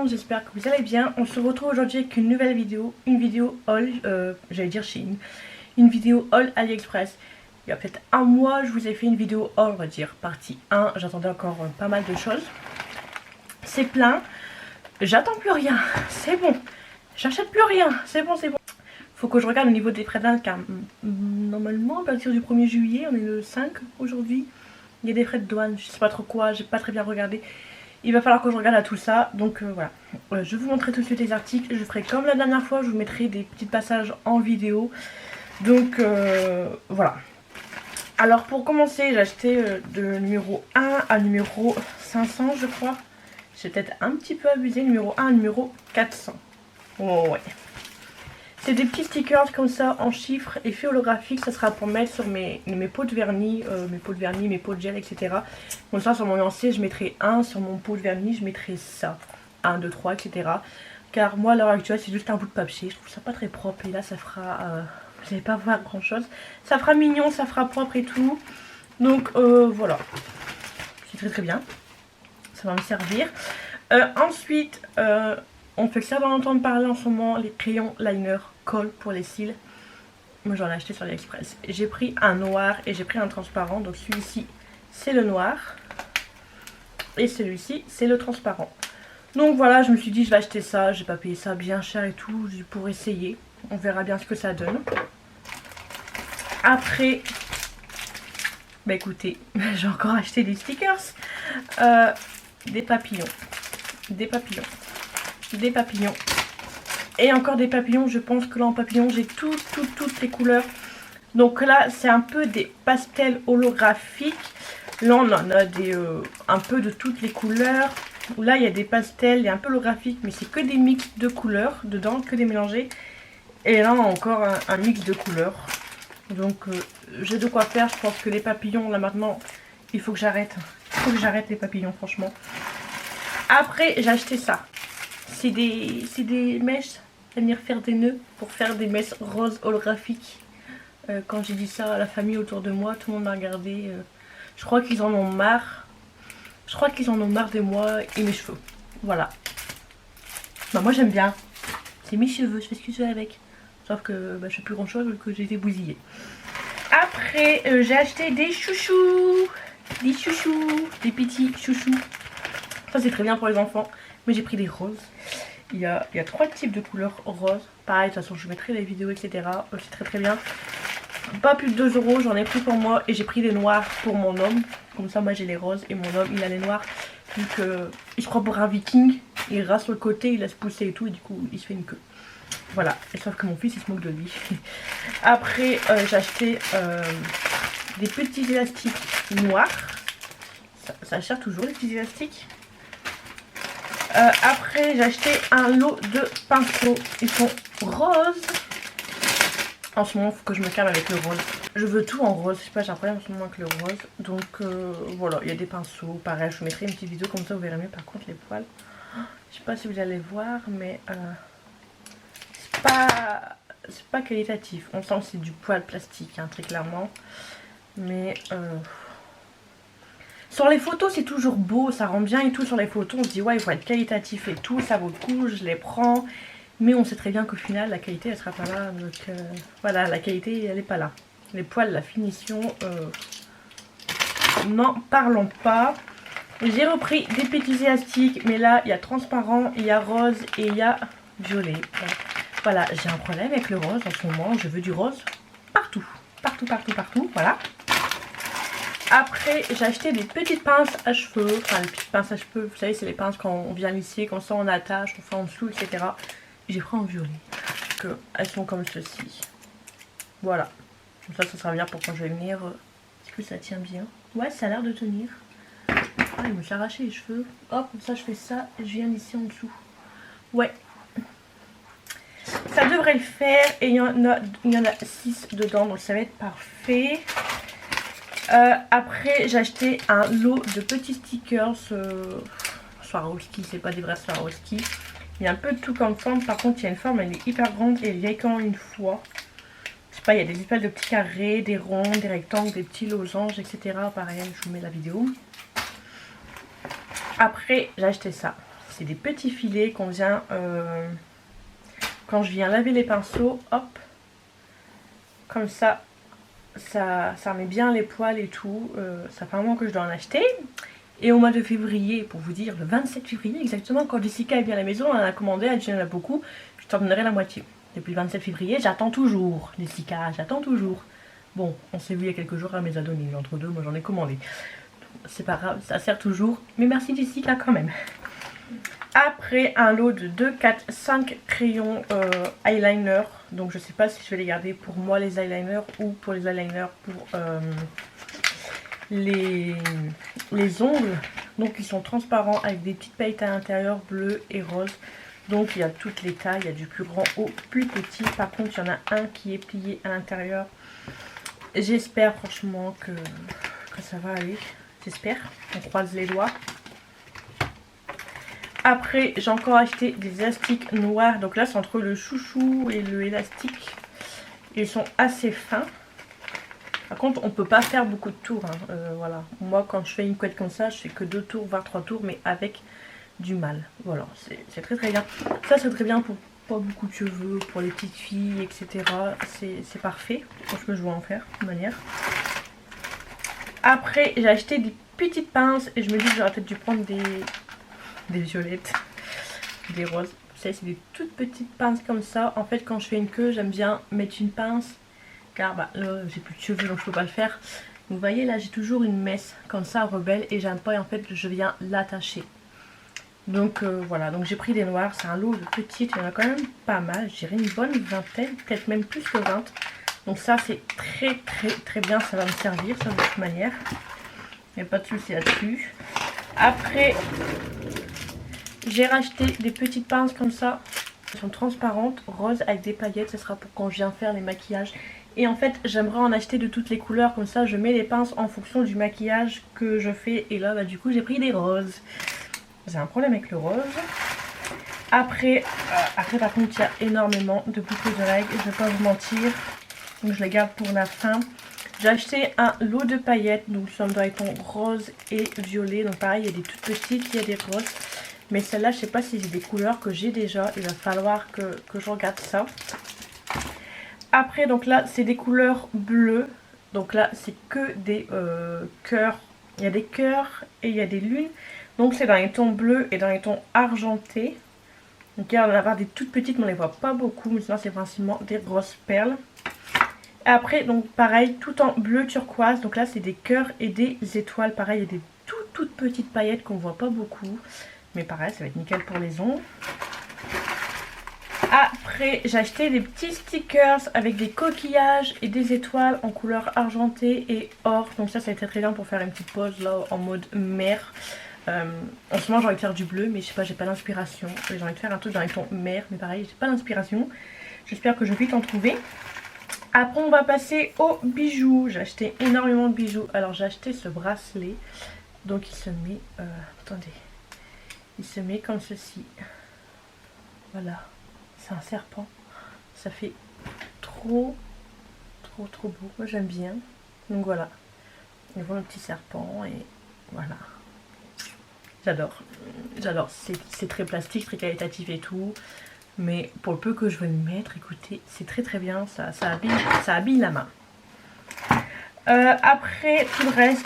monde, j'espère que vous allez bien. On se retrouve aujourd'hui avec une nouvelle vidéo, une vidéo haul, j'allais dire Shein, une vidéo haul AliExpress. Il y a peut-être un mois, je vous ai fait une vidéo haul, on va dire, partie 1, j'attendais encore pas mal de choses. C'est plein, j'attends plus rien, c'est bon, j'achète plus rien, c'est bon, c'est bon. Faut que je regarde au niveau des frais de douane car normalement à partir du 1er juillet, on est le 5 aujourd'hui, il y a des frais de douane, je sais pas trop quoi, j'ai pas très bien regardé. Il va falloir que je regarde à tout ça, donc voilà. Je vais vous montrer tout de suite les articles, je ferai comme la dernière fois, je vous mettrai des petits passages en vidéo. Donc voilà. Alors pour commencer, j'ai acheté de numéro 1 à numéro 500 je crois. J'ai peut-être un petit peu abusé, numéro 1 à numéro 400. Oh ouais. C'est des petits stickers comme ça en chiffres, effet holographique, ça sera pour mettre sur mes pots de vernis, mes pots de gel, etc. Comme ça sur mon lancé je mettrai 1, sur mon pot de vernis je mettrai ça, 1, 2, 3, etc. Car moi à l'heure actuelle c'est juste un bout de papier, je trouve ça pas très propre et là ça fera, vous n'allez pas voir grand chose. Ça fera mignon, ça fera propre et tout, donc voilà, c'est très très bien, ça va me servir. Ensuite, on fait que ça va entendre parler en ce moment, les crayons liner colle pour les cils. Moi j'en ai acheté sur AliExpress. J'ai pris un noir et j'ai pris un transparent. Donc celui-ci c'est le noir et celui-ci c'est le transparent. Donc voilà, je me suis dit je vais acheter ça. J'ai pas payé ça bien cher et tout pour essayer. On verra bien ce que ça donne. Après, bah écoutez, j'ai encore acheté des stickers, des papillons, des papillons. Des papillons et encore des papillons. Je pense que là en papillon j'ai toutes les couleurs. Donc là c'est un peu des pastels holographiques. Là on en a des un peu de toutes les couleurs. Là il y a des pastels et un peu holographiques, mais c'est que des mix de couleurs dedans, que des mélangés. Et là encore un mix de couleurs. Donc j'ai de quoi faire. Je pense que les papillons là maintenant il faut que j'arrête. Il faut que j'arrête les papillons franchement. Après j'ai acheté ça. C'est des mèches à venir faire des nœuds pour faire des mèches roses holographiques. Quand j'ai dit ça à la famille autour de moi, tout le monde m'a regardé. Je crois qu'ils en ont marre. Je crois qu'ils en ont marre de moi et mes cheveux. Voilà. Bah moi j'aime bien. C'est mes cheveux, je fais ce que je veux avec. Sauf que bah, je fais plus grand chose vu que j'ai été bousillée. Après j'ai acheté des chouchous. Des chouchous. Des petits chouchous. Ça c'est très bien pour les enfants. Mais j'ai pris des roses. Il y a 3 types de couleurs roses. Pareil, de toute façon, je mettrai les vidéos, etc. C'est très très bien. Pas plus de 2 €, j'en ai pris pour moi. Et j'ai pris des noirs pour mon homme. Comme ça, moi j'ai les roses et mon homme, il a les noirs. Vu que, je crois pour un viking, il rase sur le côté, il laisse pousser et tout. Et du coup, il se fait une queue. Voilà. Et sauf que mon fils, il se moque de lui. Après, j'ai acheté des petits élastiques noirs. Ça cherche toujours les petits élastiques. Après j'ai acheté un lot de pinceaux, ils sont roses. En ce moment il faut que je me calme avec le rose. Je veux tout en rose, je sais pas, j'ai un problème en ce moment avec le rose. Donc voilà, il y a des pinceaux, pareil je vous mettrai une petite vidéo comme ça vous verrez mieux. Par contre les poils, je sais pas si vous allez voir mais c'est pas qualitatif. On sent que c'est du poil plastique hein, très clairement. Mais sur les photos c'est toujours beau, ça rend bien et tout sur les photos, on se dit ouais il faut être qualitatif et tout, ça vaut le coup, je les prends. Mais on sait très bien qu'au final la qualité elle sera pas là, donc voilà la qualité elle est pas là. Les poils, la finition, n'en parlons pas. J'ai repris des petits élastiques, mais là il y a transparent, il y a rose et il y a violet. Donc, voilà, j'ai un problème avec le rose en ce moment, je veux du rose partout, partout, voilà. Après j'ai acheté des petites pinces à cheveux, enfin les petites pinces à cheveux, vous savez c'est les pinces quand on vient lisser, comme ça on attache, on fait en dessous, etc. J'ai pris en violet, que elles sont comme ceci, voilà, comme ça sera bien pour quand je vais venir. Est-ce que ça tient bien? Ouais ça a l'air de tenir. Ah il me fait arracher les cheveux, hop comme ça je fais ça et je viens lisser en dessous. Ouais, ça devrait le faire et il y en a 6 dedans donc ça va être parfait. Après j'ai acheté un lot de petits stickers Swarovski, c'est pas des vrais Swarovski. Il y a un peu de tout comme forme, par contre il y a une forme elle est hyper grande et elle vieille quand une fois. Je sais pas, il y a des espèces de petits carrés, des ronds, des rectangles, des petits losanges, etc. Pareil, je vous mets la vidéo. Après j'ai acheté ça. c'est des petits filets qu'on vient... quand je viens laver les pinceaux, hop, comme ça met bien les poils et tout. Ça fait un moment que je dois en acheter. Et au mois de février, pour vous dire, le 27 février exactement, quand Jessica est bien à la maison, elle en a commandé, elle dit il y en a beaucoup, je t'en donnerai la moitié. Depuis le 27 février, j'attends toujours, Jessica, j'attends toujours. Bon, on s'est vu il y a quelques jours, elle me les a donnés, entre deux, moi j'en ai commandé. C'est pas grave, ça sert toujours, mais merci Jessica quand même. Après, un lot de 2, 4, 5 crayons eyeliner. Donc je sais pas si je vais les garder pour moi les eyeliners ou pour les eyeliners pour les ongles. Donc ils sont transparents avec des petites paillettes à l'intérieur, bleu et rose. Donc il y a toutes les tailles, il y a du plus grand au plus petit. Par contre il y en a un qui est plié à l'intérieur. J'espère franchement que ça va aller. J'espère, on croise les doigts. Après, j'ai encore acheté des élastiques noirs. Donc là, c'est entre le chouchou et le élastique. Ils sont assez fins. Par contre, on peut pas faire beaucoup de tours. Hein. Voilà. Moi, quand je fais une couette comme ça, je fais que 2 tours, voire 3 tours, mais avec du mal. Voilà, c'est très très bien. Ça, c'est très bien pour pas beaucoup de cheveux, pour les petites filles, etc. C'est parfait. Je pense que je vais en faire, de manière. Après, j'ai acheté des petites pinces et je me dis que j'aurais peut-être dû prendre des violettes, des roses. C'est des toutes petites pinces comme ça. En fait, quand je fais une queue, j'aime bien mettre une pince car bah, j'ai plus de cheveux donc je peux pas le faire. Vous voyez là, j'ai toujours une messe comme ça rebelle et j'aime pas et en fait je viens l'attacher. Donc voilà, donc j'ai pris des noirs, c'est un lot de petites, il y en a quand même pas mal, je dirais une bonne vingtaine, peut-être même plus que 20. Donc ça c'est très très très bien, ça va me servir ça de toute manière. Il n'y a pas de souci là-dessus. Après, j'ai racheté des petites pinces comme ça. Elles sont transparentes, roses avec des paillettes. Ce sera pour quand je viens faire les maquillages. Et en fait, j'aimerais en acheter de toutes les couleurs. Comme ça, je mets les pinces en fonction du maquillage que je fais. Et là, bah, du coup, j'ai pris des roses. J'ai un problème avec le rose. Après par contre, il y a énormément de boucles d'oreilles. Je ne vais pas vous mentir. Donc, je les garde pour la fin. J'ai acheté un lot de paillettes. Donc, ça doit être en rose et violet. Donc, pareil, il y a des toutes petites, il y a des roses. Mais celle-là, je sais pas si j'ai des couleurs que j'ai déjà. Il va falloir que je regarde ça. Après, donc là, c'est des couleurs bleues. Donc là, c'est que des cœurs. Il y a des cœurs et il y a des lunes. Donc c'est dans les tons bleus et dans les tons argentés. Donc il y en a des toutes petites, mais on les voit pas beaucoup. Mais sinon, c'est principalement des grosses perles. Et après, donc pareil, tout en bleu turquoise. Donc là, c'est des cœurs et des étoiles. Pareil, il y a des toutes petites paillettes qu'on voit pas beaucoup. Mais pareil, ça va être nickel pour les ongles. Après, j'ai acheté des petits stickers avec des coquillages et des étoiles en couleur argentée et or. Donc ça a été très bien pour faire une petite pause là en mode mer. En ce moment, j'ai envie de faire du bleu, mais je sais pas, j'ai pas l'inspiration. J'ai envie de faire un truc dans les tons mer, mais pareil, j'ai pas l'inspiration. J'espère que je vais vite en trouver. Après, on va passer aux bijoux. J'ai acheté énormément de bijoux. Alors, j'ai acheté ce bracelet. Donc, il se met... attendez. Il se met comme ceci. Voilà. C'est un serpent. Ça fait trop beau. Moi, j'aime bien. Donc, voilà. On voit le petit serpent et voilà. J'adore. J'adore. C'est très plastique, très qualitatif et tout. Mais pour le peu que je veux le mettre, écoutez, c'est très très bien. Ça habille la main. Après, tout le reste,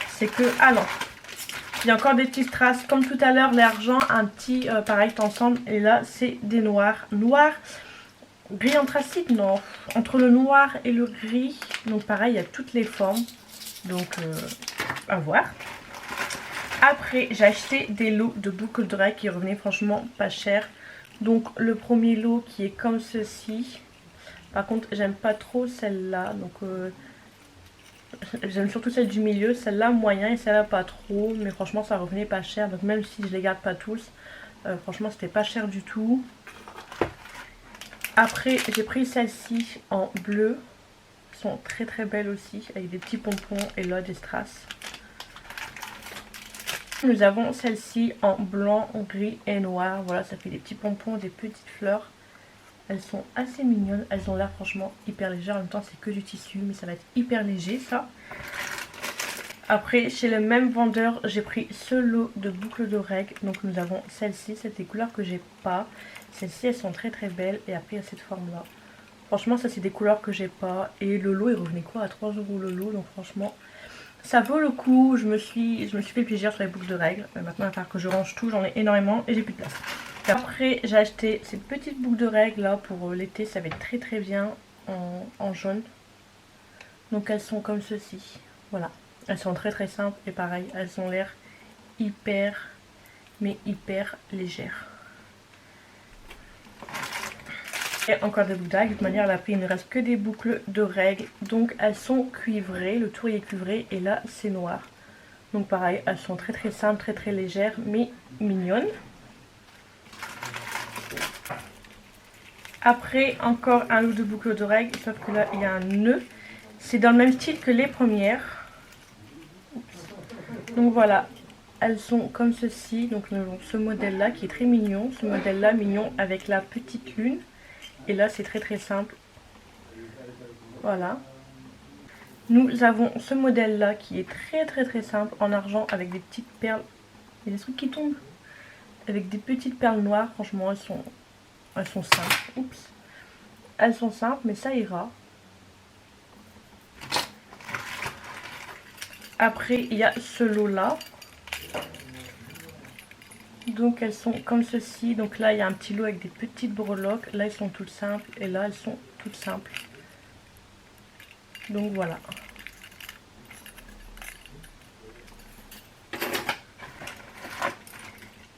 c'est que... Ah non. Il y a encore des petites traces. Comme tout à l'heure, l'argent, un petit pareil ensemble. Et là, c'est des noirs. Noir, gris anthracite, non. Entre le noir et le gris. Donc pareil, il y a toutes les formes. Donc, à voir. Après, j'ai acheté des lots de boucles d'oreilles qui revenaient franchement pas cher. Donc, le premier lot qui est comme ceci. Par contre, j'aime pas trop celle-là. Donc, j'aime surtout celle du milieu. Celle-là, moyen et celle-là, pas trop. Mais franchement, ça revenait pas cher. Donc, même si je les garde pas tous, franchement, c'était pas cher du tout. Après, j'ai pris celle-ci en bleu. Elles sont très très belles aussi. Avec des petits pompons et là, des strass. Nous avons celle-ci en blanc, gris et noir. Voilà, ça fait des petits pompons, des petites fleurs. Elles sont assez mignonnes. Elles ont l'air franchement hyper légères. En même temps, c'est que du tissu, mais ça va être hyper léger, ça. Après, chez le même vendeur, j'ai pris ce lot de boucles d'oreilles. Donc nous avons celle-ci, c'est des couleurs que j'ai pas. Celles-ci, elles sont très très belles. Et après, il y a cette forme-là. Franchement, ça c'est des couleurs que j'ai pas. Et le lot, il revenait quoi à 3 € le lot. Donc franchement, ça vaut le coup. Je me suis fait plaisir sur les boucles d'oreilles. Maintenant, il va falloir que je range tout. J'en ai énormément et j'ai plus de place. Après, j'ai acheté ces petites boucles d'oreilles là pour l'été. Ça va être très très bien en jaune. Donc elles sont comme ceci. Voilà. Elles sont très très simples et pareil, elles ont l'air hyper, mais hyper légères. Et encore des boucles d'oreilles. De toute manière, là, il ne reste que des boucles d'oreilles. Donc elles sont cuivrées. Le tour est cuivré et là, c'est noir. Donc pareil, elles sont très très simples, très très légères, mais mignonnes. Après, encore un lot de boucles d'oreilles, sauf que là, il y a un nœud. C'est dans le même style que les premières. Donc voilà, elles sont comme ceci. Donc nous avons ce modèle là qui est très mignon. Ce modèle là mignon avec la petite lune. Et là c'est très très simple. Voilà. Nous avons ce modèle là qui est très très très simple en argent avec des petites perles. Il y a des trucs qui tombent. Avec des petites perles noires. Franchement elles sont simples. Oups. Elles sont simples mais ça ira. Après il y a ce lot là. Donc elles sont comme ceci. Donc là il y a un petit lot avec des petites breloques. Là elles sont toutes simples. Et là elles sont toutes simples. Donc voilà.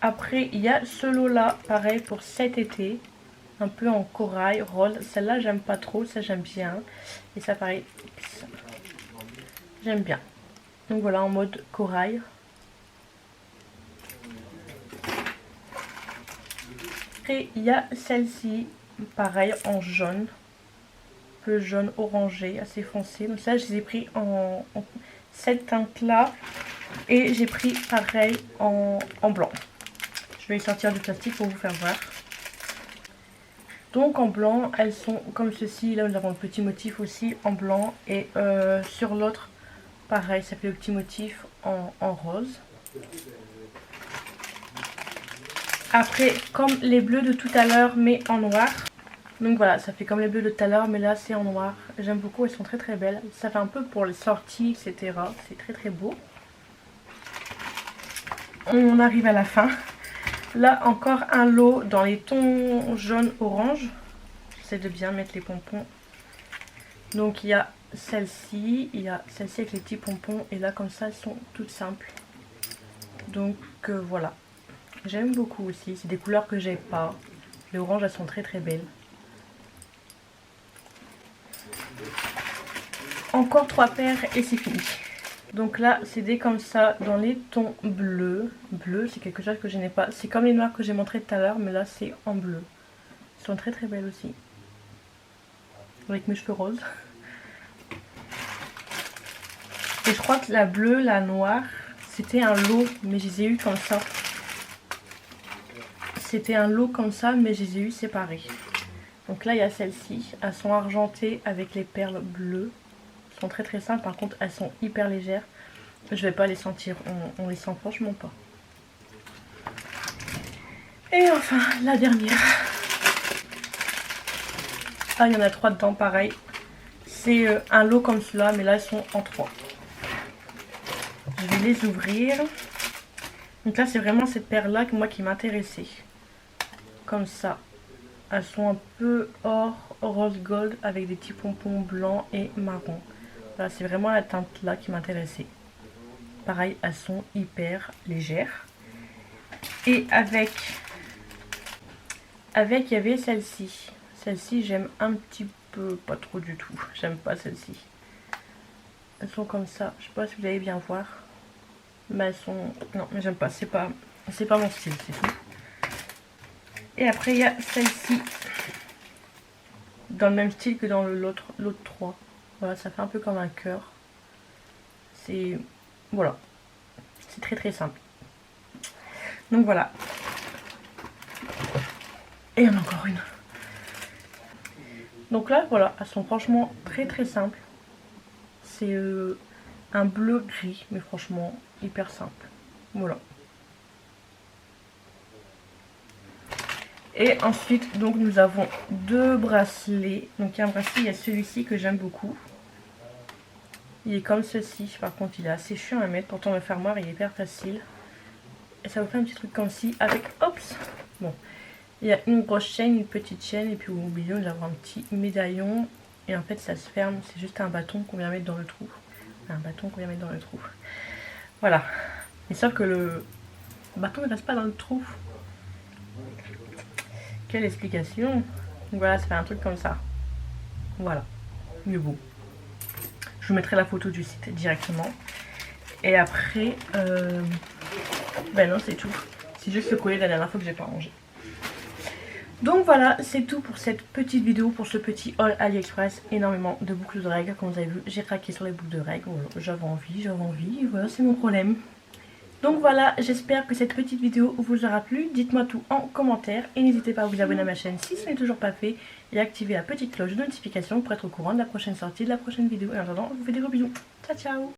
Après il y a ce lot là. Pareil pour cet été. Un peu en corail, rose. Celle-là j'aime pas trop. Ça j'aime bien. Et ça pareil. J'aime bien. Donc voilà en mode corail. Après il y a celle-ci. Pareil en jaune. Un peu jaune orangé. Assez foncé. Donc ça je les ai pris en cette teinte là. Et j'ai pris pareil en blanc. Je vais les sortir du plastique pour vous faire voir. Donc en blanc, elles sont comme ceci. Là nous avons le petit motif aussi en blanc. Et sur l'autre, pareil, ça fait le petit motif en rose. Après, comme les bleus de tout à l'heure, mais en noir. Donc voilà, ça fait comme les bleus de tout à l'heure, mais là c'est en noir. J'aime beaucoup, elles sont très très belles. Ça fait un peu pour les sorties, etc. C'est très très beau. On arrive à la fin. Là encore un lot dans les tons jaune-orange. J'essaie de bien mettre les pompons. Donc il y a celle-ci, il y a celle-ci avec les petits pompons. Et là comme ça elles sont toutes simples. Donc voilà. J'aime beaucoup aussi. C'est des couleurs que j'ai pas. Les oranges elles sont très très belles. Encore 3 paires et c'est fini. Donc là c'est des comme ça dans les tons bleus. Bleu c'est quelque chose que je n'ai pas. C'est comme les noirs que j'ai montré tout à l'heure mais là c'est en bleu. Elles sont très très belles aussi. Avec mes cheveux roses. Et je crois que la bleue, la noire, c'était un lot mais je les ai eu comme ça. C'était un lot comme ça mais je les ai eu séparés. Donc là il y a celles-ci. Elles sont argentées avec les perles bleues. Elles sont très très simples, par contre elles sont hyper légères. Je vais pas les sentir, on les sent franchement pas. Et enfin la dernière. Ah il y en a 3 dedans pareil. C'est un lot comme cela mais là elles sont en 3. Je vais les ouvrir. Donc là c'est vraiment cette paire là moi qui m'intéressait. Comme ça. Elles sont un peu or, rose gold avec des petits pompons blancs et marron. Voilà, c'est vraiment la teinte là qui m'intéressait. Pareil, elles sont hyper légères. Et avec il y avait celle-ci. Celle-ci, j'aime un petit peu, pas trop du tout. J'aime pas celle-ci. Elles sont comme ça. Je sais pas si vous allez bien voir. Mais elles sont... Non, j'aime pas. C'est pas mon style, c'est tout. Et après, il y a celle-ci. Dans le même style que dans l'autre 3. Voilà, ça fait un peu comme un cœur. C'est... Voilà. C'est très très simple. Donc voilà. Et il y en a encore une. Donc là, voilà, elles sont franchement très très simples. C'est un bleu gris, mais franchement hyper simple. Voilà. Et ensuite donc nous avons deux bracelets. Donc il y a un bracelet, il y a celui-ci que j'aime beaucoup. Il est comme ceci, par contre il est assez chiant à mettre, pourtant le fermoir il est hyper facile. Et ça vous fait un petit truc comme ci avec, ops, bon, il y a une grosse chaîne, une petite chaîne, et puis au milieu nous avons un petit médaillon. Et en fait ça se ferme, c'est juste un bâton qu'on vient mettre dans le trou. Voilà. Mais sauf que le bâton ne reste pas dans le trou. Quelle explication. Donc voilà, ça fait un truc comme ça. Voilà, mieux beau. Je vous mettrai la photo du site directement. Et après, ben non c'est tout. C'est juste le collier de la dernière fois que j'ai pas rangé. Donc voilà, c'est tout pour cette petite vidéo, pour ce petit haul AliExpress. Énormément de boucles de règles, comme vous avez vu, j'ai craqué sur les boucles de règles. J'avais envie, voilà, c'est mon problème. Donc voilà, j'espère que cette petite vidéo vous aura plu. Dites-moi tout en commentaire et n'hésitez pas à vous abonner à ma chaîne si ce n'est toujours pas fait et à activer la petite cloche de notification pour être au courant de la prochaine sortie, de la prochaine vidéo. Et en attendant, je vous fais des gros bisous. Ciao ciao.